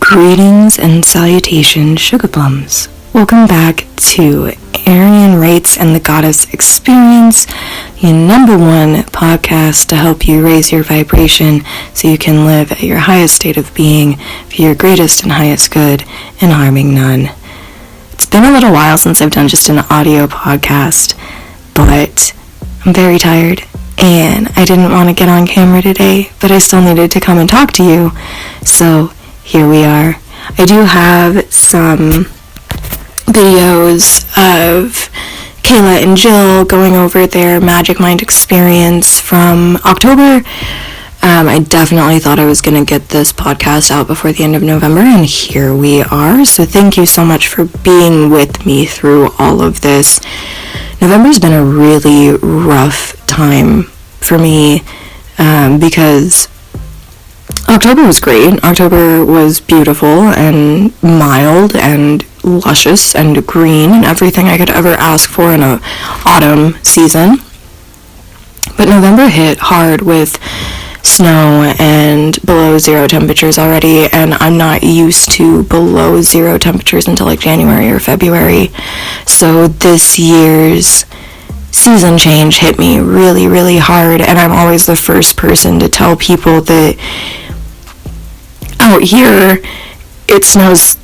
Greetings and salutations, sugar plums. Welcome back to Aryan Rites and the Goddess Experience, your number one podcast to help you raise your vibration so you can live at your highest state of being for your greatest and highest good and harming none. It's been a little while since I've done just an audio podcast, but I'm very tired and I didn't want to get on camera today, but I still needed to come and talk to you, so here we are. I do have some videos of Kayla and Jill going over their Magic Mind experience from October. I definitely thought I was going to get this podcast out before the end of November, and here we are. So thank you so much for being with me through all of this. November's been a really rough time for me because October was great. October was beautiful and mild and luscious and green and everything I could ever ask for in a autumn season. But November hit hard with snow and below zero temperatures already, and I'm not used to below zero temperatures until like January or February. So this year's season change hit me really, really hard, and I'm always the first person to tell people that out here, it snows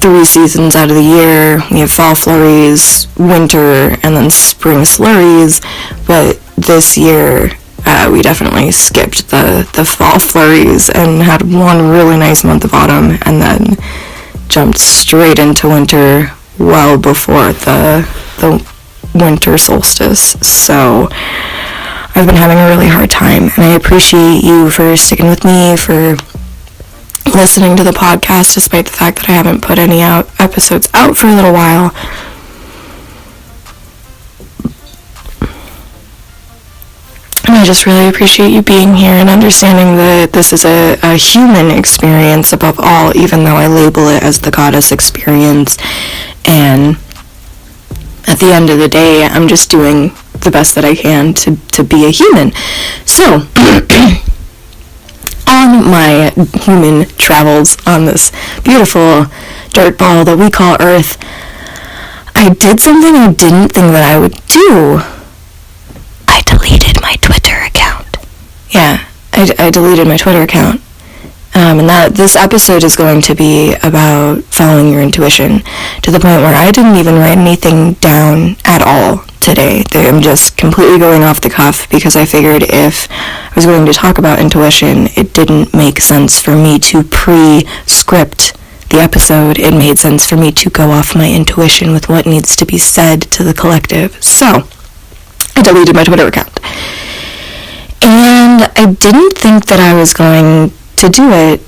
3 seasons out of the year. We have fall flurries, winter, and then spring slurries, but this year, we definitely skipped the fall flurries and had one really nice month of autumn, and then jumped straight into winter well before the winter solstice. So I've been having a really hard time, and I appreciate you for sticking with me, for listening to the podcast despite the fact that I haven't put any episodes out for a little while. And I just really appreciate you being here and understanding that this is a human experience above all, even though I label it as the goddess experience. And at the end of the day, I'm just doing the best that I can to be a human. So on my human travels on this beautiful dirt ball that we call Earth, I did something I didn't think that I would do. I deleted my Twitter account. Yeah, I deleted my Twitter account. And that this episode is going to be about following your intuition, to the point where I didn't even write anything down at all today. I'm just completely going off the cuff because I figured if I was going to talk about intuition, it didn't make sense for me to pre-script the episode. It made sense for me to go off my intuition with what needs to be said to the collective. So I deleted my Twitter account. And I didn't think that I was going to do it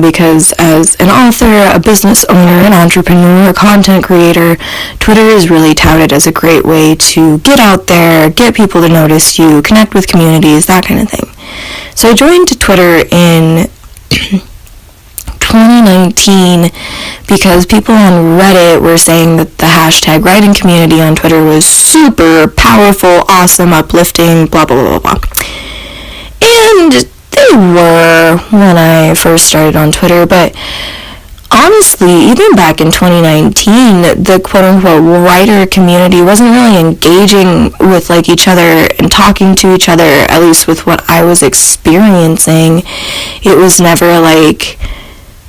because as an author, a business owner, an entrepreneur, a content creator, Twitter is really touted as a great way to get out there, get people to notice you, connect with communities, that kind of thing. So I joined Twitter in 2019 because people on Reddit were saying that the hashtag writing community on Twitter was super powerful, awesome, uplifting, blah, blah, blah, blah. And they were when I first started on Twitter, but honestly, even back in 2019, the quote-unquote writer community wasn't really engaging with like each other and talking to each other, at least with what I was experiencing. It was never like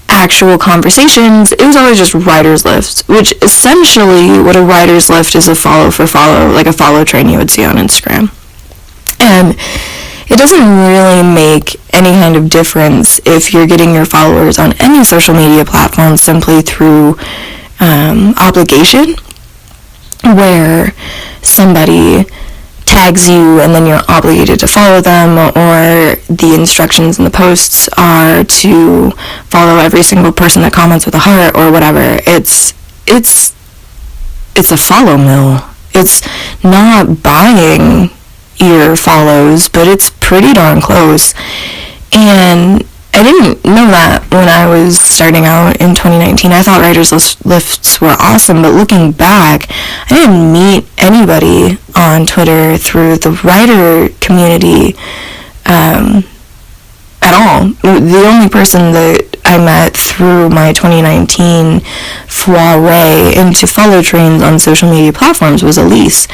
actual conversations. It was always just writer's lists, which essentially what a writer's list is, a follow for follow, like a follow train you would see on Instagram. And it doesn't really make any kind of difference if you're getting your followers on any social media platform simply through obligation, where somebody tags you and then you're obligated to follow them, or the instructions in the posts are to follow every single person that comments with a heart or whatever. It's a follow mill. It's not buying your follows, but it's pretty darn close. And I didn't know that when I was starting out in 2019. I thought writers' lists were awesome, but looking back, I didn't meet anybody on Twitter through the writer community at all. The only person that I met through my 2019 foray into follow trains on social media platforms was Elise.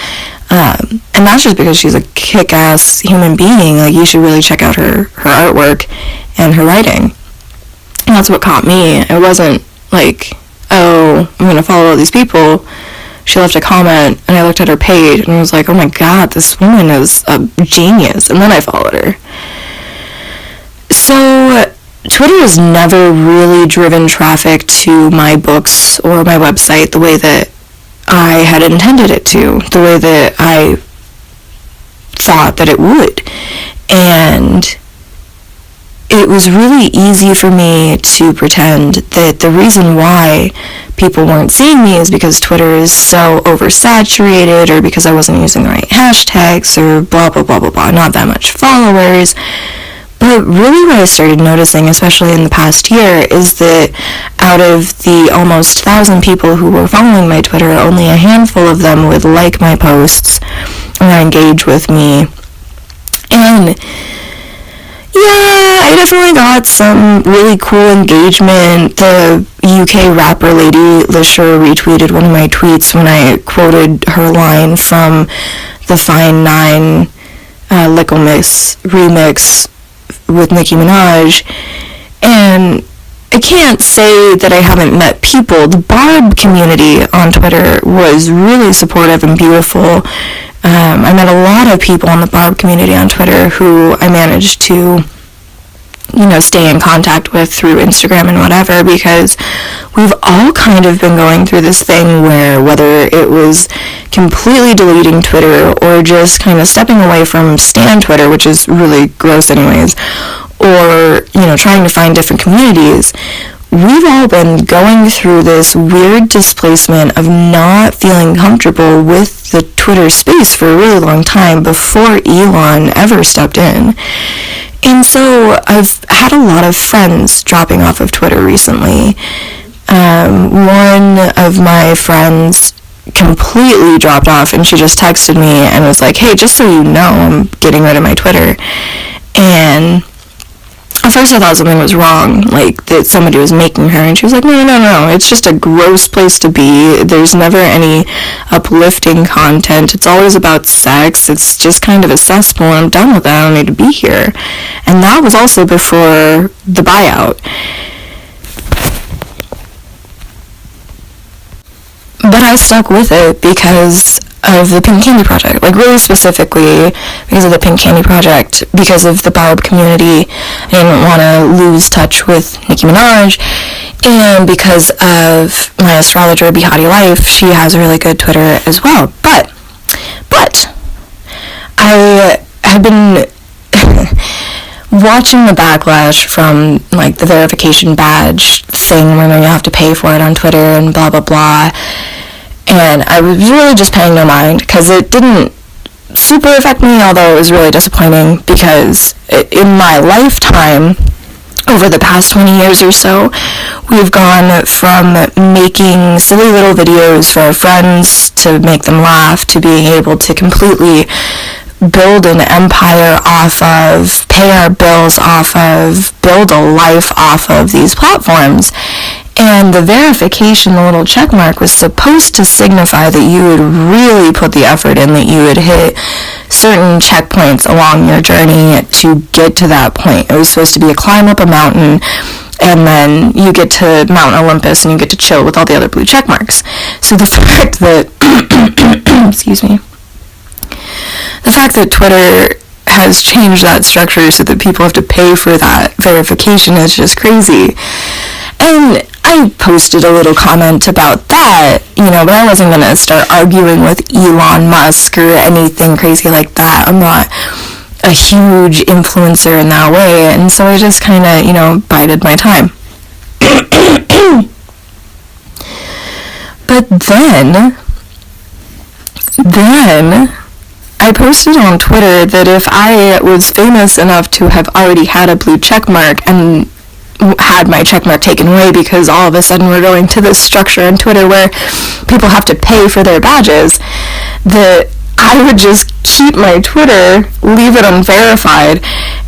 And that's just because she's a kick-ass human being. Like, you should really check out her artwork and her writing. And that's what caught me. It wasn't like, oh, I'm going to follow all these people. She left a comment, and I looked at her page, and I was like, oh my god, this woman is a genius. And then I followed her. So, Twitter has never really driven traffic to my books or my website the way that I had intended it to, the way that I thought that it would. And it was really easy for me to pretend that the reason why people weren't seeing me is because Twitter is so oversaturated, or because I wasn't using the right hashtags, or blah, blah, blah, blah, blah, not that much followers. But really what I started noticing, especially in the past year, is that out of the almost 1,000 people who were following my Twitter, only a handful of them would like my posts or engage with me. And yeah, I definitely got some really cool engagement. The UK rapper lady Lisher retweeted one of my tweets when I quoted her line from the Fine 9 Little Mix remix with Nicki Minaj. And I can't say that I haven't met people. The Barb community on Twitter was really supportive and beautiful. I met a lot of people in the Barb community on Twitter who I managed to, stay in contact with through Instagram and whatever, because we've all kind of been going through this thing where, whether it was completely deleting Twitter or just kind of stepping away from Stan Twitter, which is really gross anyways, or, trying to find different communities, we've all been going through this weird displacement of not feeling comfortable with the Twitter space for a really long time before Elon ever stepped in. And so I've had a lot of friends dropping off of Twitter recently. One of my friends completely dropped off, and she just texted me and was like, hey, just so you know, I'm getting rid of my Twitter. And at first I thought something was wrong, like that somebody was making her, and she was like, no, it's just a gross place to be. There's never any uplifting content. It's always about sex. It's just kind of a cesspool. I'm done with that. I don't need to be here. And that was also before the buyout. But I stuck with it because of the Pink Candy Project, like really specifically because of the Pink Candy Project, because of the Barb community. I didn't want to lose touch with Nicki Minaj, and because of my astrologer, Behati Life, she has a really good Twitter as well. But I have been watching the backlash from, like, the verification badge thing where you have to pay for it on Twitter and blah, blah, blah. And I was really just paying no mind, because it didn't super affect me, although it was really disappointing, because in my lifetime, over the past 20 years or so, we've gone from making silly little videos for our friends to make them laugh, to being able to completely build an empire off of, pay our bills off of, build a life off of these platforms. And the verification, the little check mark, was supposed to signify that you would really put the effort in, that you would hit certain checkpoints along your journey to get to that point. It was supposed to be a climb up a mountain, and then you get to Mount Olympus and you get to chill with all the other blue check marks. So the fact that the fact that Twitter has changed that structure so that people have to pay for that verification is just crazy. And I posted a little comment about that, but I wasn't going to start arguing with Elon Musk or anything crazy like that. I'm not a huge influencer in that way, and so I just kind of, bided my time. But then I posted on Twitter that if I was famous enough to have already had a blue check mark and had my checkmark taken away because all of a sudden we're going to this structure on Twitter where people have to pay for their badges, that I would just keep my Twitter, leave it unverified,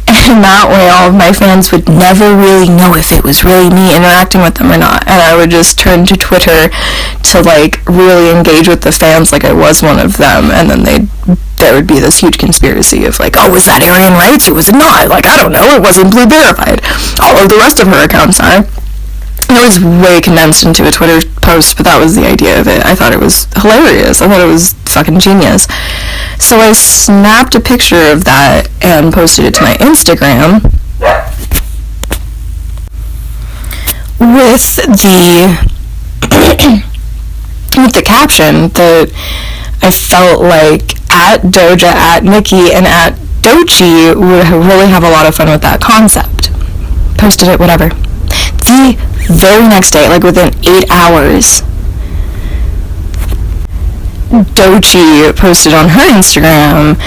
And that way all of my fans would never really know if it was really me interacting with them or not. And I would just turn to Twitter to, like, really engage with the fans like I was one of them. And then there would be this huge conspiracy of, like, oh, was that Aryan Rights? It was not. Like, I don't know. It wasn't Blue Verified. All of the rest of her accounts are. It was way condensed into a Twitter post, but that was the idea of it. I thought it was hilarious. I thought it was fucking genius. So I snapped a picture of that and posted it to my Instagram with the caption that I felt like at Doja, at Nikki, and at Doechii would really have a lot of fun with that concept. Posted it, whatever. The very next day, like within 8 hours, Doechii posted on her Instagram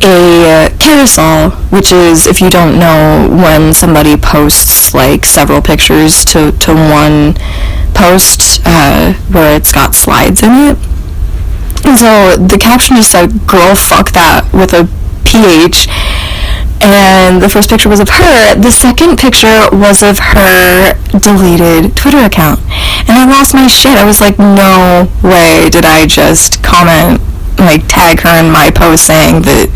a carousel, which is, if you don't know, when somebody posts like several pictures to one post where it's got slides in it. And so the caption just said, "Girl, fuck that," with a PH. And the first picture was of her. The second picture was of her deleted Twitter account. And I lost my shit. I was like, no way did I just comment, like, tag her in my post saying that,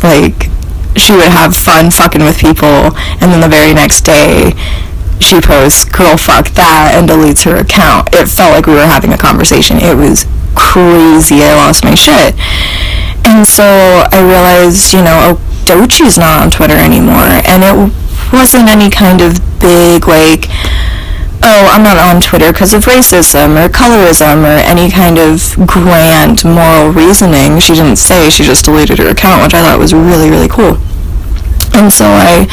like, she would have fun fucking with people. And then the very next day, she posts, "Girl, fuck that," and deletes her account. It felt like we were having a conversation. It was crazy. I lost my shit. And so I realized, you know, Doechii's not on Twitter anymore, and it wasn't any kind of big, like, oh, I'm not on Twitter because of racism or colorism or any kind of grand moral reasoning. She didn't say, she just deleted her account, which I thought was really, really cool. And so I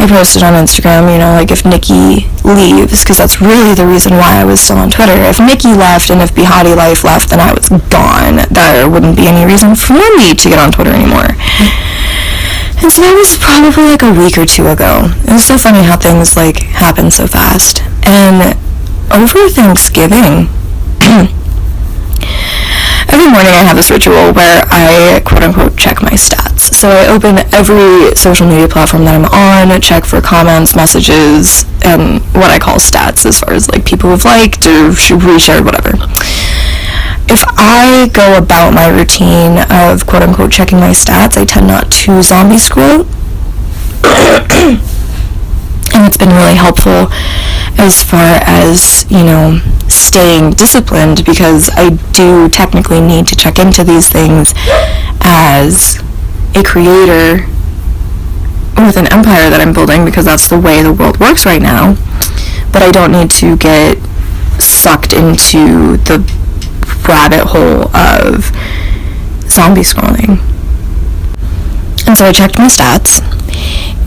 posted on Instagram, you know, like, if Nikki leaves, because that's really the reason why I was still on Twitter. If Nikki left and if Behati Life left, then I was gone. There wouldn't be any reason for me to get on Twitter anymore. And so that was probably like a week or two ago. It was so funny how things, like, happen so fast. And over Thanksgiving, every morning I have this ritual where I, quote-unquote, check my stats. So I open every social media platform that I'm on, check for comments, messages, and what I call stats, as far as, like, people have liked or reshared, whatever. If I go about my routine of, quote-unquote, checking my stats, I tend not to zombie scroll. And it's been really helpful as far as, you know, staying disciplined, because I do technically need to check into these things as a creator with an empire that I'm building, because that's the way the world works right now. But I don't need to get sucked into the rabbit hole of zombie scrolling. And so I checked my stats,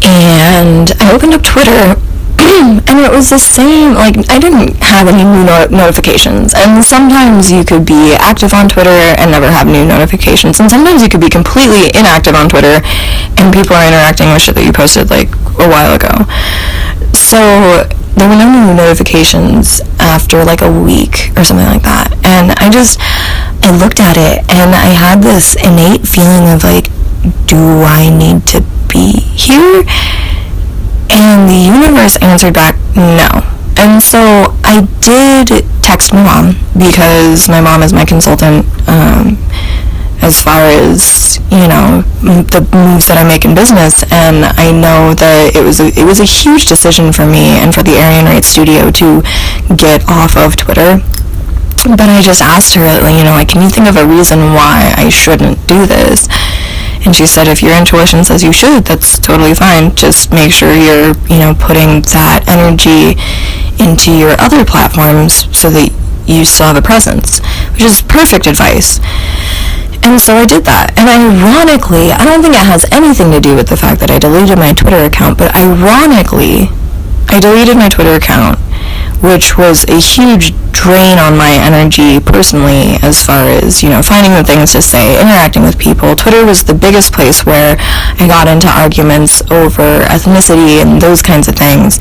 and I opened up Twitter, and it was the same, like, I didn't have any new notifications. And sometimes you could be active on Twitter and never have new notifications, and sometimes you could be completely inactive on Twitter and people are interacting with shit that you posted, like, a while ago. So there were no new notifications after, like, a week or something like that. And I looked at it, and I had this innate feeling of, like, do I need to be here? And the universe answered back, no. And so I did text my mom, because my mom is my consultant as far as, you know, the moves that I make in business. And I know that it was a huge decision for me and for the Aryan Rights Studio to get off of Twitter. But I just asked her, you know, like, can you think of a reason why I shouldn't do this? And she said, if your intuition says you should, that's totally fine. Just make sure you're, you know, putting that energy into your other platforms so that you still have a presence, which is perfect advice. And so I did that. And ironically, I don't think it has anything to do with the fact that I deleted my Twitter account, but ironically, I deleted my Twitter account, which was a huge drain on my energy personally, as far as, you know, finding the things to say, interacting with people. Twitter was the biggest place where I got into arguments over ethnicity and those kinds of things.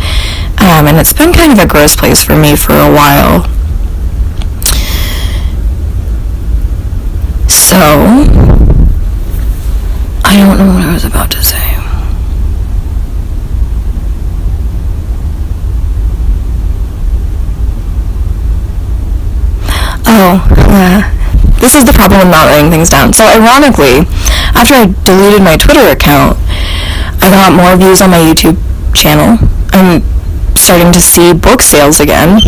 And it's been kind of a gross place for me for a while. So, I don't know what I was about to say. This is the problem with not writing things down. So ironically, after I deleted my Twitter account, I got more views on my YouTube channel. I'm starting to see book sales again.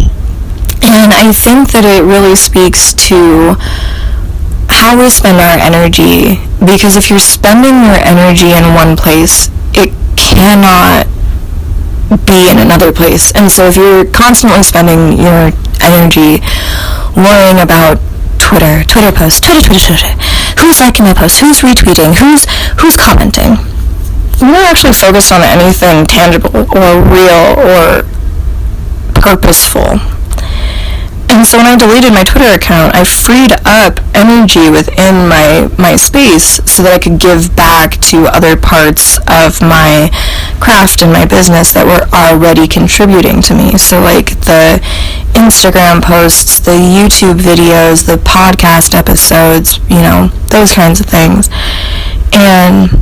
And I think that it really speaks to how we spend our energy, because if you're spending your energy in one place, it cannot be in another place. And so if you're constantly spending your energy worrying about Twitter posts, Twitter, who's liking my post, who's retweeting, who's commenting, you're not actually focused on anything tangible or real or purposeful. And so when I deleted my Twitter account, I freed up energy within my space so that I could give back to other parts of my craft and my business that were already contributing to me. So like the Instagram posts, the YouTube videos, the podcast episodes, those kinds of things. And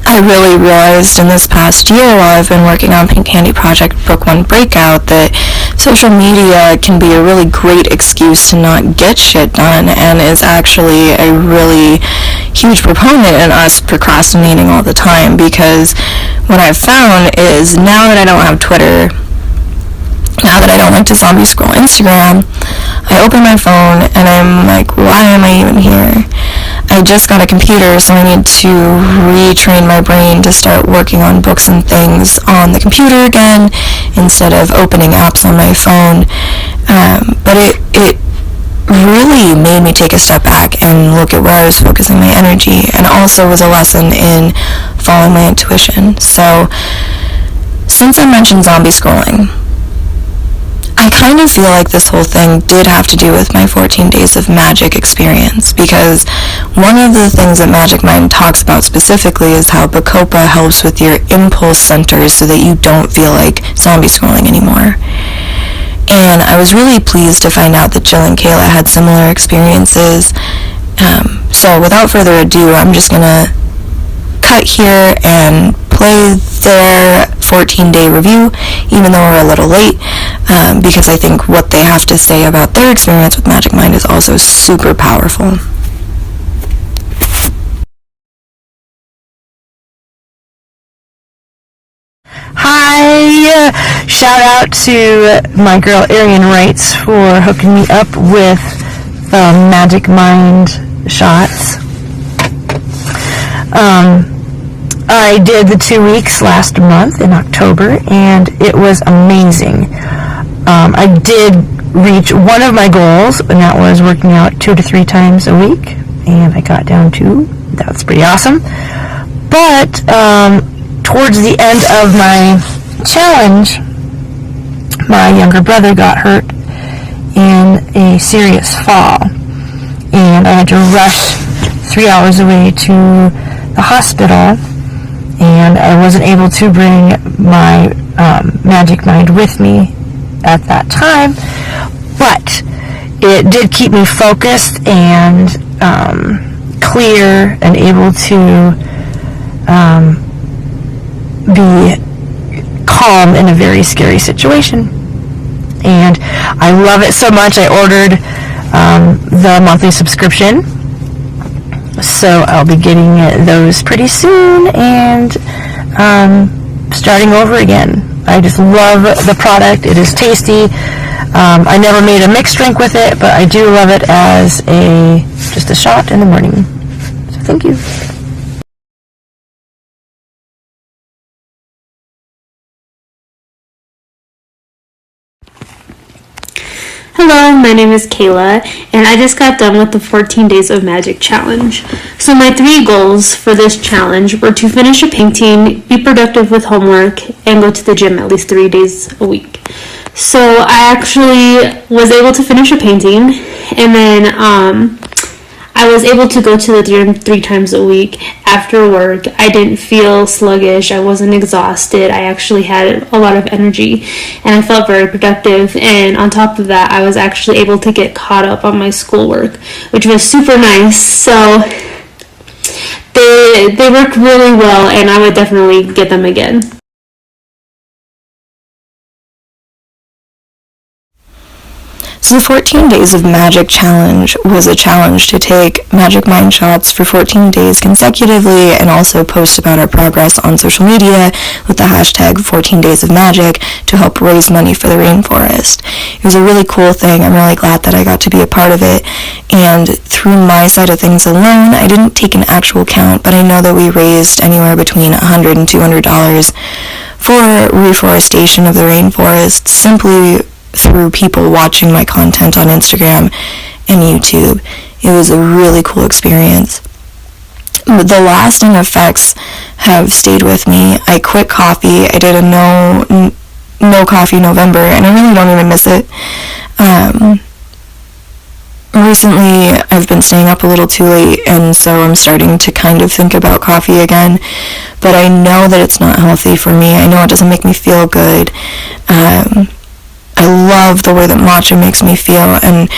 I really realized in this past year while I've been working on Pink Candy Project Book 1 Breakout that social media can be a really great excuse to not get shit done, and is actually a really huge proponent in us procrastinating all the time, because what I've found is now that I don't have Twitter, now that I don't like to zombie scroll Instagram, I open my phone and I'm like, why am I even here? I just got a computer, so I need to retrain my brain to start working on books and things on the computer again instead of opening apps on my phone. But it really made me take a step back and look at where I was focusing my energy, and also was a lesson in following my intuition. So since I mentioned zombie scrolling, I kind of feel like this whole thing did have to do with my 14 days of magic experience, because one of the things that Magic Mind talks about specifically is how Bacopa helps with your impulse centers so that you don't feel like zombie scrolling anymore. And I was really pleased to find out that Jill and Kayla had similar experiences. So without further ado, I'm just going to cut here and play their 14-day review, even though we're a little late, because I think what they have to say about their experience with Magic Mind is also super powerful. Hi! Shout out to my girl Arian Wrights for hooking me up with the Magic Mind shots. I did the 2 weeks last month in October, and it was amazing. I did reach one of my goals, and that was working out 2 to 3 times a week, and I got down to, that's pretty awesome. But towards the end of my challenge, my younger brother got hurt in a serious fall, and I had to rush 3 hours away to the hospital, and I wasn't able to bring my Magic Mind with me at that time, but it did keep me focused and clear and able to be calm in a very scary situation. And I love it so much, I ordered the monthly subscription, so I'll be getting those pretty soon and starting over again. I just love the product. It is tasty. I never made a mixed drink with it, but I do love it as just a shot in the morning. So thank you. Hello, my name is Kayla, and I just got done with the 14 Days of Magic Challenge. So my 3 goals for this challenge were to finish a painting, be productive with homework, and go to the gym at least 3 days a week. So I actually was able to finish a painting, and then I was able to go to the gym 3 times a week after work. I didn't feel sluggish. I wasn't exhausted. I actually had a lot of energy, and I felt very productive. And on top of that, I was actually able to get caught up on my schoolwork, which was super nice. So they worked really well, and I would definitely get them again. So the 14 Days of Magic Challenge was a challenge to take magic mind shots for 14 days consecutively and also post about our progress on social media with the hashtag 14 Days of Magic to help raise money for the rainforest. It was a really cool thing. I'm really glad that I got to be a part of it. And through my side of things alone, I didn't take an actual count, but I know that we raised anywhere between $100 and $200 for reforestation of the rainforest simply through people watching my content on Instagram and YouTube. It was a really cool experience. But the lasting effects have stayed with me. I quit coffee. I did a no coffee November, and I really don't even miss it. Recently, I've been staying up a little too late, and so I'm starting to kind of think about coffee again. But I know that it's not healthy for me. I know it doesn't make me feel good. I love the way that matcha makes me feel, and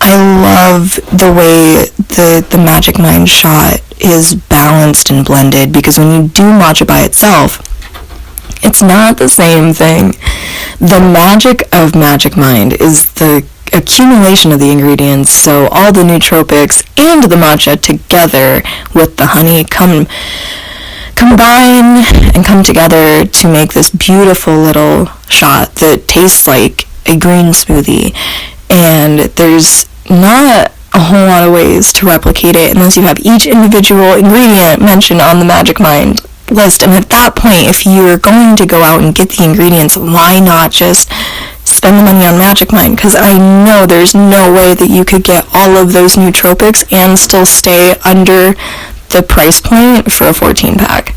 I love the way the Magic Mind shot is balanced and blended, because when you do matcha by itself, it's not the same thing. The magic of Magic Mind is the accumulation of the ingredients, so all the nootropics and the matcha together with the honey combine and come together to make this beautiful little shot that tastes like a green smoothie. And there's not a whole lot of ways to replicate it unless you have each individual ingredient mentioned on the Magic Mind list. And at that point, if you're going to go out and get the ingredients, why not just spend the money on Magic Mind? Because I know there's no way that you could get all of those nootropics and still stay under the price point for a 14-pack.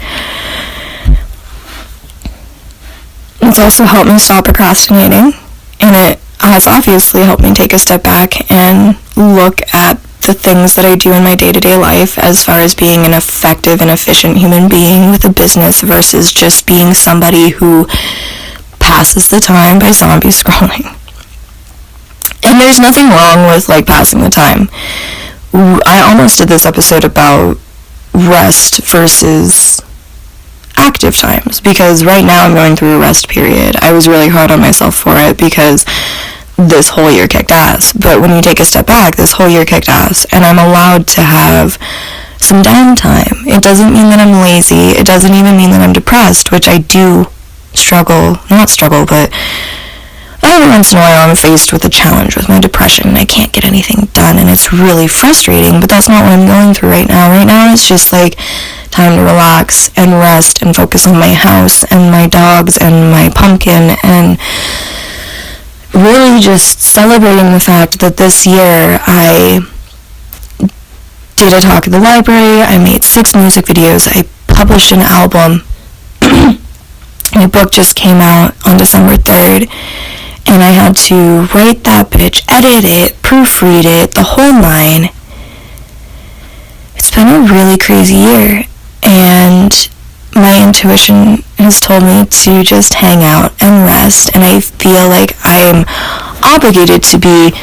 It's also helped me stop procrastinating, and it has obviously helped me take a step back and look at the things that I do in my day-to-day life as far as being an effective and efficient human being with a business versus just being somebody who passes the time by zombie scrolling. And there's nothing wrong with, passing the time. I almost did this episode about rest versus active times, because right now I'm going through a rest period. I was really hard on myself for it because this whole year kicked ass. But when you take a step back, this whole year kicked ass, and I'm allowed to have some downtime. It doesn't mean that I'm lazy. It doesn't even mean that I'm depressed, which I do but every once in a while I'm faced with a challenge with my depression and I can't get anything done, and it's really frustrating, but that's not what I'm going through right now. Right now it's just time to relax and rest and focus on my house and my dogs and my pumpkin, and really just celebrating the fact that this year I did a talk at the library, I made 6 music videos, I published an album. My book just came out on December 3rd, and I had to write that bitch, edit it, proofread it, the whole 9. It's been a really crazy year, and my intuition has told me to just hang out and rest, and I feel like I'm obligated to be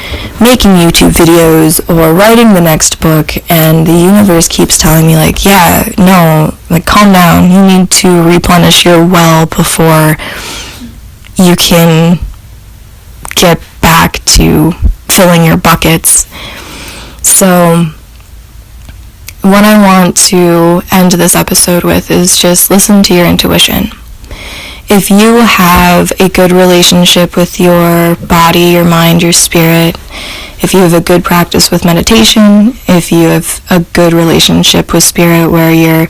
making YouTube videos or writing the next book, and the universe keeps telling me calm down, you need to replenish your well before you can get back to filling your buckets. So what I want to end this episode with is just listen to your intuition. If you have a good relationship with your body, your mind, your spirit, if you have a good practice with meditation, if you have a good relationship with spirit where you're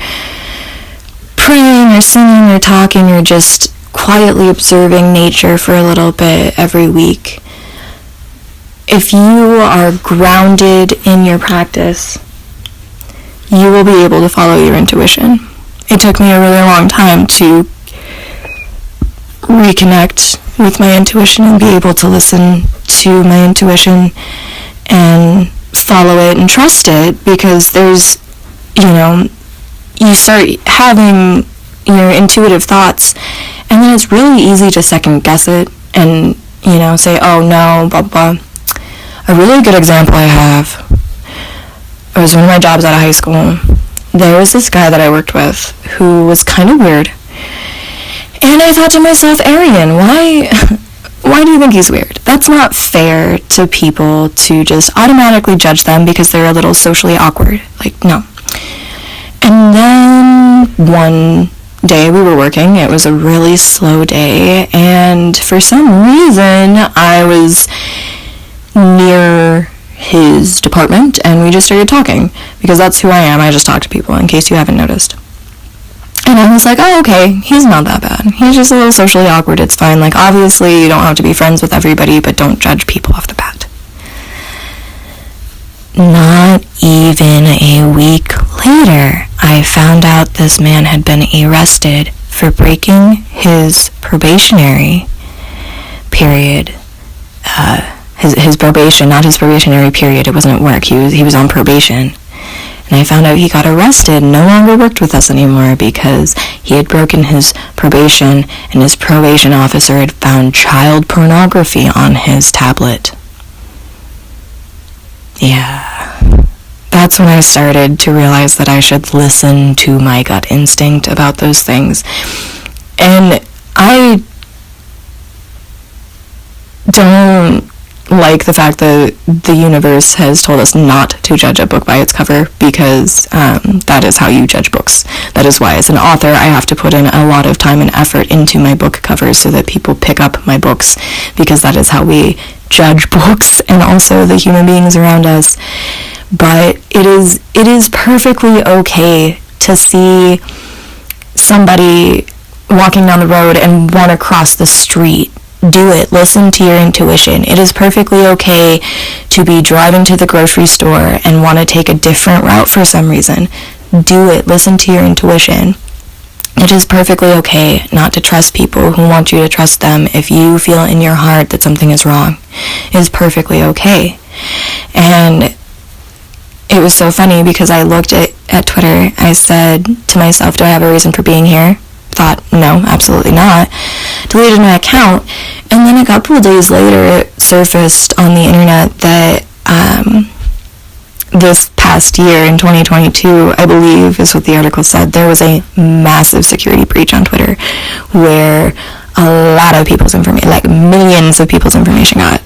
praying or singing or talking or just quietly observing nature for a little bit every week, if you are grounded in your practice, you will be able to follow your intuition. It took me a really long time to reconnect with my intuition and be able to listen to my intuition and follow it and trust it, because there's, you start having your intuitive thoughts, and then it's really easy to second guess it and, say, oh no, blah, blah. A really good example I have was one of my jobs out of high school. There was this guy that I worked with who was kind of weird. And I thought to myself, Arian, why do you you think he's weird. That's not fair to people to just automatically judge them because they're a little socially awkward. Like, no. And then one day we were working. It was a really slow day, and for some reason I was near his department, and we just started talking, because that's who I am. I just talk to people, in case you haven't noticed. And I was like, oh, okay, he's not that bad. He's just a little socially awkward. It's fine. Like, obviously, you don't have to be friends with everybody, but don't judge people off the bat. Not even a week later, I found out this man had been arrested for breaking his probationary period. His probation, not his probationary period. It wasn't at work. He was on probation. And I found out he got arrested, no longer worked with us anymore because he had broken his probation, and his probation officer had found child pornography on his tablet. Yeah. That's when I started to realize that I should listen to my gut instinct about those things. And I don't like the fact that the universe has told us not to judge a book by its cover, because that is how you judge books. That is why, as an author, I have to put in a lot of time and effort into my book covers so that people pick up my books, because that is how we judge books and also the human beings around us. But it is perfectly okay to see somebody walking down the road and want to cross the street. Do it. Listen to your intuition. It is perfectly okay to be driving to the grocery store and want to take a different route for some reason. Do it. Listen to your intuition. It is perfectly okay not to trust people who want you to trust them if you feel in your heart that something is wrong. It is perfectly okay. And it was so funny because I looked at Twitter. I said to myself, do I have a reason for being here? Thought, no, absolutely not. Deleted my account, and then a couple of days later it surfaced on the internet that this past year, in 2022, I believe is what the article said, there was a massive security breach on Twitter where a lot of people's information, like millions of people's information, got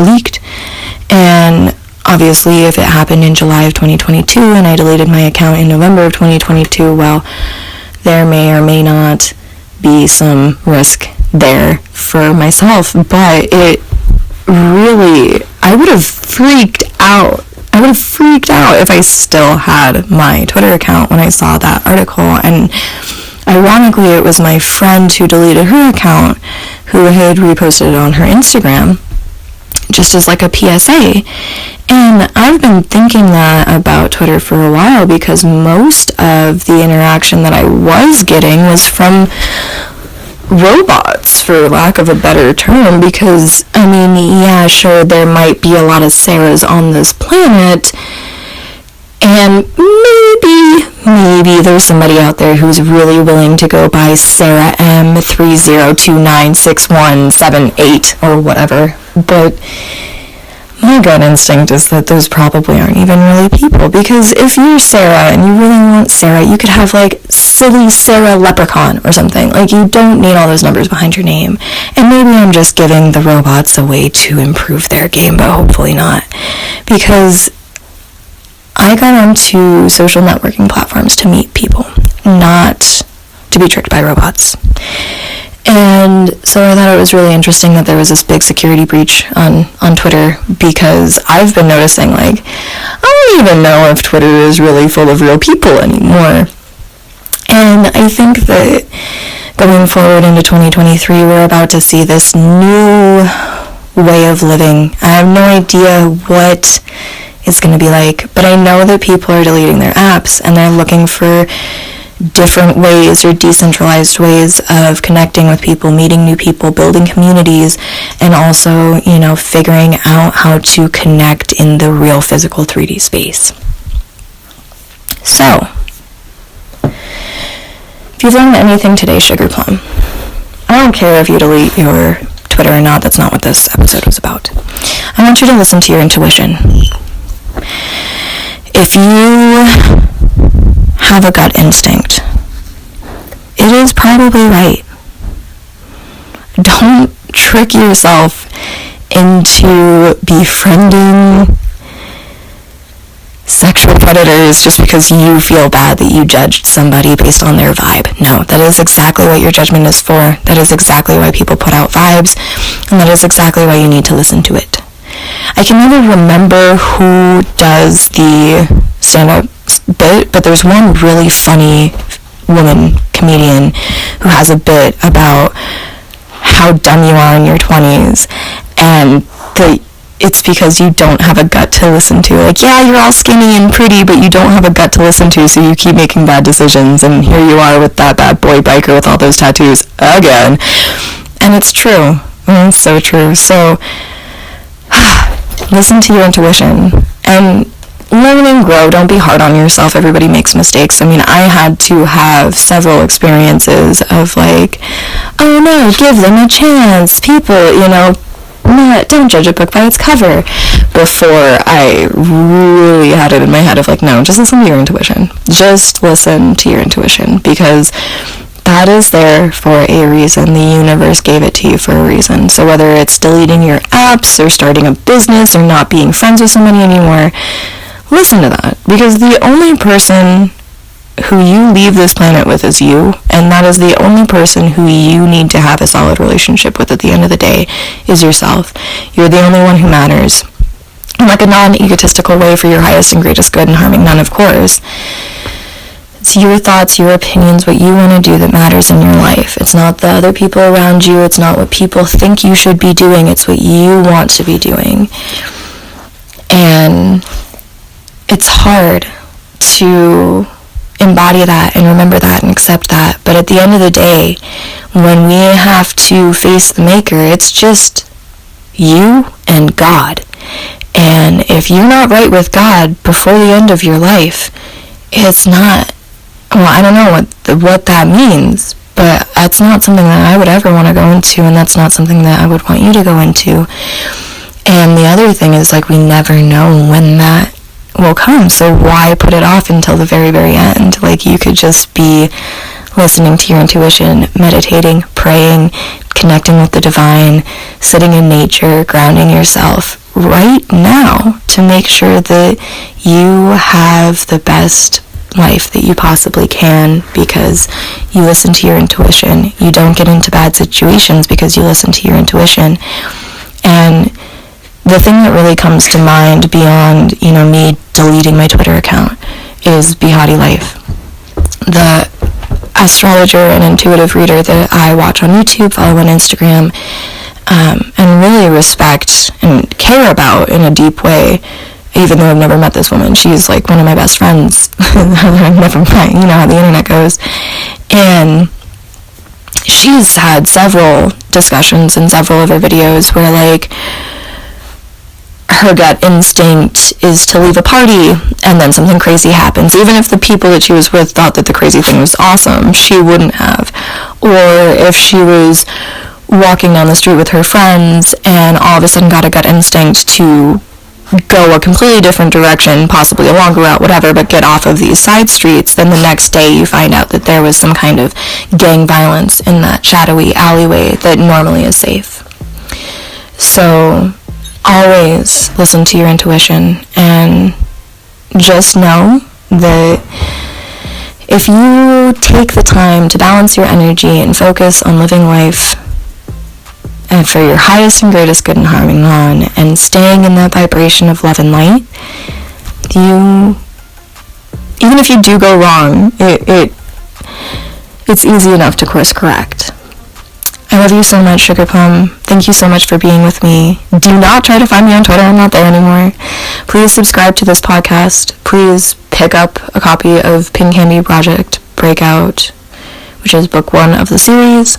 leaked. And obviously, if it happened in July of 2022 and I deleted my account in November of 2022, well, there may or may not be some risk there for myself, but it really, I would have freaked out. I would have freaked out if I still had my Twitter account when I saw that article. And ironically, it was my friend who deleted her account who had reposted it on her Instagram, just as like a PSA. And I've been thinking that about Twitter for a while, because most of the interaction that I was getting was from robots, for lack of a better term, because, I mean, yeah, sure, there might be a lot of Sarahs on this planet, and maybe there's somebody out there who's really willing to go by Sarah M30296178 or whatever, but my gut instinct is that those probably aren't even really people, because if you're Sarah and you really want Sarah, you could have like silly Sarah Leprechaun or something. Like, you don't need all those numbers behind your name. And maybe I'm just giving the robots a way to improve their game, but hopefully not, because I got onto social networking platforms to meet people, not to be tricked by robots. And so I thought it was really interesting that there was this big security breach on Twitter, because I've been noticing, like, I don't even know if Twitter is really full of real people anymore. And I think that going forward into 2023, we're about to see this new way of living. I have no idea what it's going to be like, but I know that people are deleting their apps and they're looking for different ways or decentralized ways of connecting with people, meeting new people, building communities, and also, you know, figuring out how to connect in the real physical 3D space. So, if you've learned anything today, Sugar Plum, I don't care if you delete your Twitter or not, that's not what this episode was about. I want you to listen to your intuition. If you have a gut instinct, it is probably right. trick yourself into befriending sexual predators just because you feel bad that you judged somebody based on their vibe. No, that is exactly what your judgment is for. That is exactly why people put out vibes, and that is exactly why you need to listen to it. I can never remember who does the stand-up bit, but there's one really funny woman comedian who has a bit about how dumb you are in your 20s, and it's because you don't have a gut to listen to. Like, yeah, you're all skinny and pretty, but you don't have a gut to listen to, so you keep making bad decisions, and here you are with that bad boy biker with all those tattoos again. And it's true. It's so true. So, listen to your intuition, and learn and grow. Don't be hard on yourself. Everybody makes mistakes. I mean, I had to have several experiences of like, oh no, give them a chance. People, don't judge a book by its cover, before I really had it in my head of like, no, just listen to your intuition. Just listen to your intuition, because that is there for a reason. The universe gave it to you for a reason. So whether it's deleting your apps or starting a business or not being friends with somebody anymore, listen to that, because the only person who you leave this planet with is you, and that is the only person who you need to have a solid relationship with at the end of the day is yourself. You're the only one who matters. In like a non-egotistical way, for your highest and greatest good and harming none, of course. It's your thoughts, your opinions, what you want to do that matters in your life. It's not the other people around you. It's not what people think you should be doing. It's what you want to be doing. And it's hard to embody that and remember that and accept that. But at the end of the day, when we have to face the maker, it's just you and God. And if you're not right with God before the end of your life, it's not, well, I don't know what that means, but that's not something that I would ever want to go into, and that's not something that I would want you to go into. And the other thing is, like, we never know when that will come, so why put it off until the very, very end? Like, you could just be listening to your intuition, meditating, praying, connecting with the divine, sitting in nature, grounding yourself right now to make sure that you have the best life that you possibly can, because you listen to your intuition. You don't get into bad situations because you listen to your intuition. And the thing that really comes to mind beyond, me deleting my Twitter account is Behati Life. The astrologer and intuitive reader that I watch on YouTube, follow on Instagram, and really respect and care about in a deep way, even though I've never met this woman. She's like one of my best friends I've never met. You know how the internet goes. And she's had several discussions in several of her videos where, like, her gut instinct is to leave a party and then something crazy happens. Even if the people that she was with thought that the crazy thing was awesome, she wouldn't have. Or if she was walking down the street with her friends and all of a sudden got a gut instinct to go a completely different direction, possibly a longer route, whatever, but get off of these side streets, then the next day you find out that there was some kind of gang violence in that shadowy alleyway that normally is safe. So always listen to your intuition, and just know that if you take the time to balance your energy and focus on living life and for your highest and greatest good and harming on, and staying in that vibration of love and light, even if you do go wrong, it's easy enough to course correct. I love you so much, Sugar Plum. Thank you so much for being with me. Do not try to find me on Twitter. I'm not there anymore. Please subscribe to this podcast. Please pick up a copy of Pink Candy Project Breakout, which is book 1 of the series.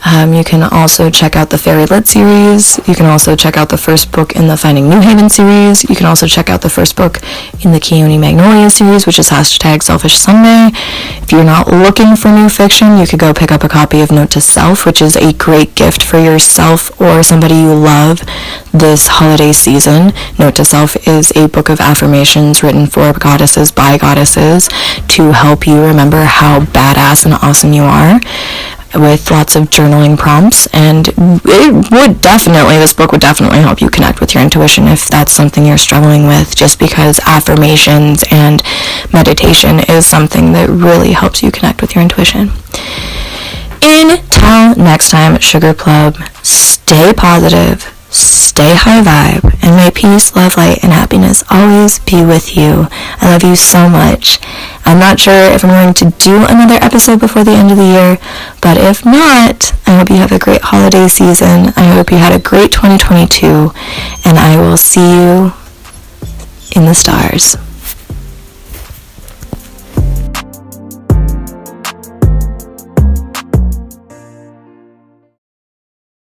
You can also check out the Fairy Lit series. You can also check out the first book in the Finding New Haven series. You can also check out the first book in the Keone Magnolia series, which is #Selfish Sunday. If you're not looking for new fiction, you could go pick up a copy of Note to Self, which is a great gift for yourself or somebody you love this holiday season. Note to Self is a book of affirmations written for goddesses by goddesses to help you remember how badass and awesome you are. with lots of journaling prompts, and this book would definitely help you connect with your intuition if that's something you're struggling with, just because affirmations and meditation is something that really helps you connect with your intuition. Until next time, Sugar Club, stay positive, stay high vibe, and may peace, love, light, and happiness always be with you. I love you so much. I'm not sure if I'm going to do another episode before the end of the year, but if not, I hope you have a great holiday season. I hope you had a great 2022, and I will see you in the stars.